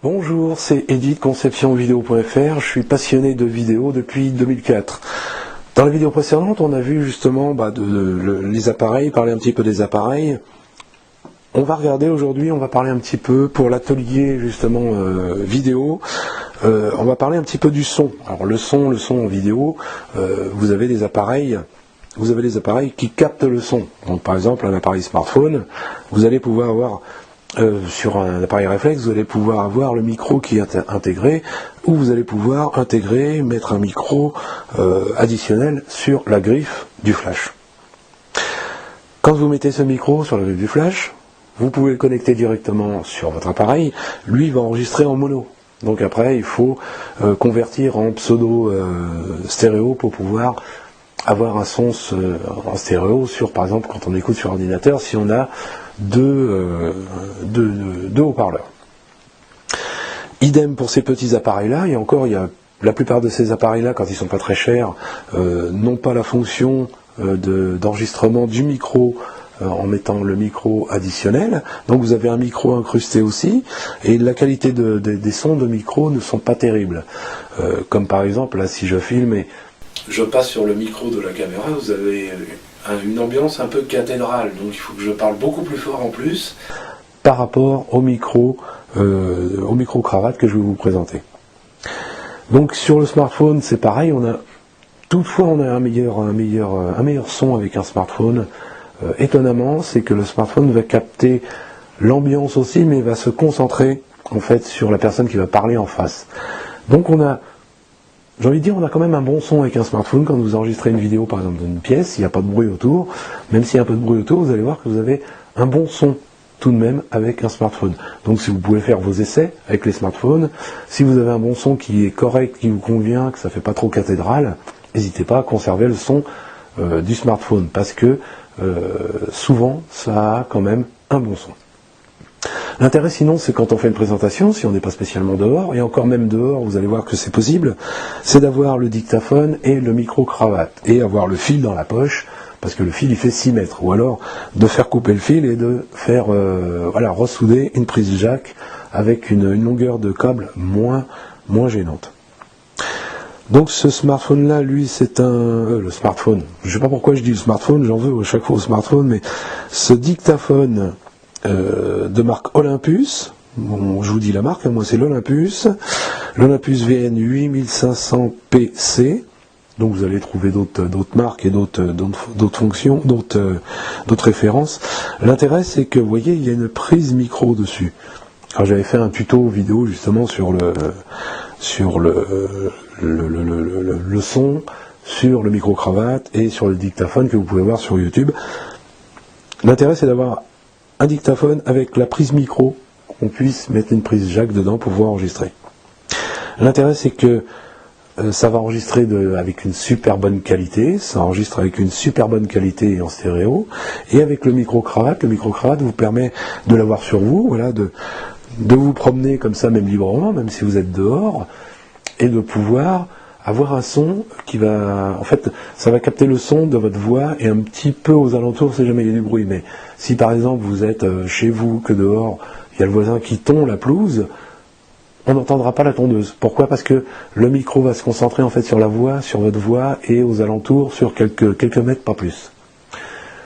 Bonjour, c'est Eddy de conceptionvideo.fr, je suis passionné de vidéo depuis 2004. Dans la vidéo précédente, on a vu justement les appareils, parler un petit peu des appareils. On va regarder aujourd'hui, on va parler un petit peu pour l'atelier justement vidéo, on va parler un petit peu du son. Alors le son en vidéo, vous avez des appareils qui captent le son. Donc par exemple un appareil smartphone, vous allez pouvoir avoir sur un appareil réflexe, vous allez pouvoir avoir le micro qui est intégré, ou vous allez pouvoir mettre un micro additionnel sur la griffe du flash. Quand vous mettez ce micro sur la griffe du flash, vous pouvez le connecter directement sur votre appareil, lui il va enregistrer en mono. Donc après il faut convertir en pseudo stéréo pour pouvoir avoir un son en stéréo sur, par exemple, quand on écoute sur ordinateur, si on a deux haut-parleurs. Idem pour ces petits appareils-là, et encore, la plupart de ces appareils-là, quand ils sont pas très chers, n'ont pas la fonction d'enregistrement du micro en mettant le micro additionnel. Donc vous avez un micro incrusté aussi, et la qualité des sons de micro ne sont pas terribles. Comme par exemple, là, si je filme et je passe sur le micro de la caméra, vous avez une ambiance un peu cathédrale, donc il faut que je parle beaucoup plus fort en plus par rapport au micro cravate que je vais vous présenter. Donc sur le smartphone c'est pareil, toutefois on a un meilleur son avec un smartphone. Étonnamment, c'est que le smartphone va capter l'ambiance aussi, mais va se concentrer en fait sur la personne qui va parler en face. Donc j'ai envie de dire, on a quand même un bon son avec un smartphone. Quand vous enregistrez une vidéo, par exemple, d'une pièce, il n'y a pas de bruit autour. Même s'il y a un peu de bruit autour, vous allez voir que vous avez un bon son tout de même avec un smartphone. Donc si vous pouvez faire vos essais avec les smartphones, si vous avez un bon son qui est correct, qui vous convient, que ça ne fait pas trop cathédrale, n'hésitez pas à conserver le son du smartphone, parce que souvent, ça a quand même un bon son. L'intérêt sinon, c'est quand on fait une présentation, si on n'est pas spécialement dehors, et encore même dehors, vous allez voir que c'est possible, c'est d'avoir le dictaphone et le micro-cravate, et avoir le fil dans la poche, parce que le fil il fait 6 mètres, ou alors de faire couper le fil et de faire ressouder une prise jack avec une longueur de câble moins gênante. Donc ce smartphone là, lui c'est le smartphone, je sais pas pourquoi je dis le smartphone, j'en veux à chaque fois au smartphone, mais ce dictaphone de marque Olympus, bon, je vous dis la marque, moi c'est l'Olympus VN 8500 PC, donc vous allez trouver d'autres marques et d'autres fonctions, d'autres références. L'intérêt c'est que vous voyez il y a une prise micro dessus. Alors j'avais fait un tuto vidéo justement sur le son, sur le micro-cravate et sur le dictaphone que vous pouvez voir sur YouTube. L'intérêt c'est d'avoir un dictaphone avec la prise micro, qu'on puisse mettre une prise jack dedans pour pouvoir enregistrer. L'intérêt c'est que ça va enregistrer avec une super bonne qualité, ça enregistre avec une super bonne qualité en stéréo, et avec le micro-cravate vous permet de l'avoir sur vous, voilà, de vous promener comme ça même librement, même si vous êtes dehors, et de pouvoir avoir un son qui va, en fait, ça va capter le son de votre voix et un petit peu aux alentours si jamais il y a du bruit. Mais si par exemple vous êtes chez vous, que dehors, il y a le voisin qui tond la pelouse, on n'entendra pas la tondeuse. Pourquoi ? Parce que le micro va se concentrer en fait sur la voix, sur votre voix et aux alentours sur quelques mètres, pas plus.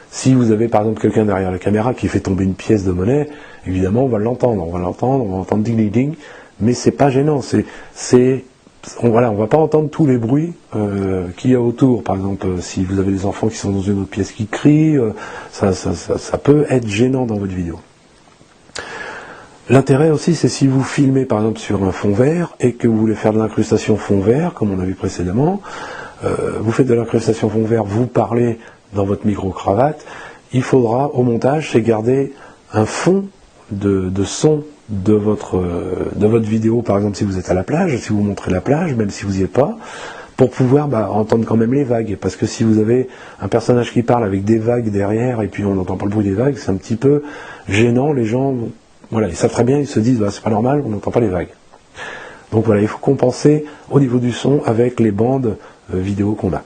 Si vous avez par exemple quelqu'un derrière la caméra qui fait tomber une pièce de monnaie, évidemment on va entendre ding ding ding, mais c'est pas gênant, on va pas entendre tous les bruits qu'il y a autour. Par exemple, si vous avez des enfants qui sont dans une autre pièce qui crient, ça peut être gênant dans votre vidéo. L'intérêt aussi, c'est si vous filmez par exemple sur un fond vert et que vous voulez faire de l'incrustation fond vert, comme on a vu précédemment, vous faites de l'incrustation fond vert, vous parlez dans votre micro-cravate, il faudra au montage, c'est garder un fond de son de votre vidéo, par exemple si vous êtes à la plage, si vous montrez la plage, même si vous n'y êtes pas, pour pouvoir entendre quand même les vagues, parce que si vous avez un personnage qui parle avec des vagues derrière, et puis on n'entend pas le bruit des vagues, c'est un petit peu gênant, les gens, voilà, ils savent très bien, ils se disent, c'est pas normal, on n'entend pas les vagues. Donc voilà, il faut compenser au niveau du son avec les bandes vidéo qu'on a.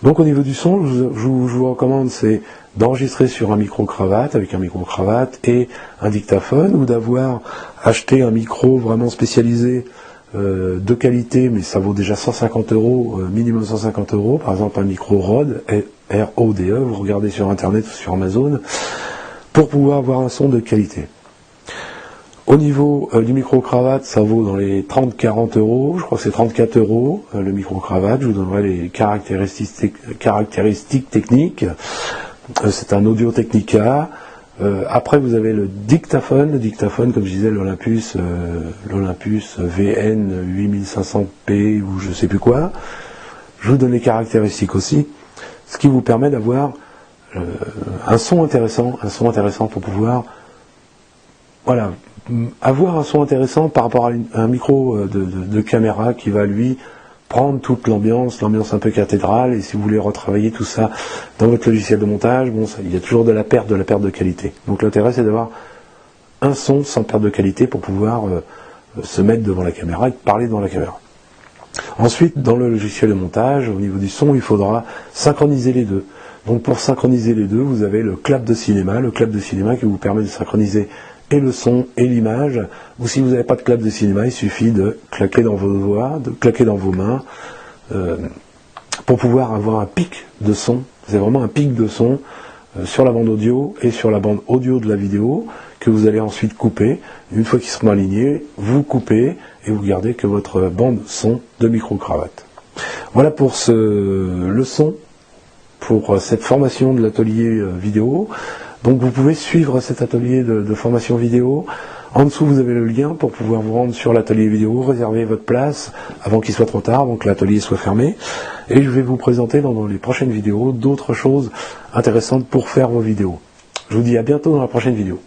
Donc au niveau du son, je vous recommande c'est d'enregistrer sur un micro-cravate, avec un micro-cravate et un dictaphone, ou d'avoir acheté un micro vraiment spécialisé de qualité, mais ça vaut déjà 150 €, minimum 150 €, par exemple un micro Rode, R-O-D-E, vous regardez sur internet ou sur Amazon, pour pouvoir avoir un son de qualité. Au niveau du micro-cravate, ça vaut dans les 30-40 €, je crois que c'est 34 € le micro-cravate, je vous donnerai les caractéristiques techniques. C'est un Audio Technica. Après, vous avez le dictaphone, comme je disais, l'Olympus VN 8500P ou je sais plus quoi. Je vous donne les caractéristiques aussi, ce qui vous permet d'avoir un son intéressant pour pouvoir, voilà, avoir un son intéressant par rapport à un micro de caméra qui va lui prendre toute l'ambiance un peu cathédrale, et si vous voulez retravailler tout ça dans votre logiciel de montage, bon, il y a toujours de la perte de qualité. Donc l'intérêt c'est d'avoir un son sans perte de qualité pour pouvoir se mettre devant la caméra et parler devant la caméra. Ensuite, dans le logiciel de montage, au niveau du son, il faudra synchroniser les deux. Donc pour synchroniser les deux, vous avez le clap de cinéma qui vous permet de synchroniser et le son et l'image, ou si vous n'avez pas de clap de cinéma, il suffit de claquer dans vos doigts, de claquer dans vos mains, pour pouvoir avoir un pic de son. C'est vraiment un pic de son sur la bande audio et sur la bande audio de la vidéo, que vous allez ensuite couper. Une fois qu'ils seront alignés, vous coupez et vous gardez que votre bande son de micro-cravate. Voilà pour le son, pour cette formation de l'atelier vidéo. Donc vous pouvez suivre cet atelier de formation vidéo. En dessous, vous avez le lien pour pouvoir vous rendre sur l'atelier vidéo, réserver votre place avant qu'il soit trop tard, avant que l'atelier soit fermé. Et je vais vous présenter dans les prochaines vidéos d'autres choses intéressantes pour faire vos vidéos. Je vous dis à bientôt dans la prochaine vidéo.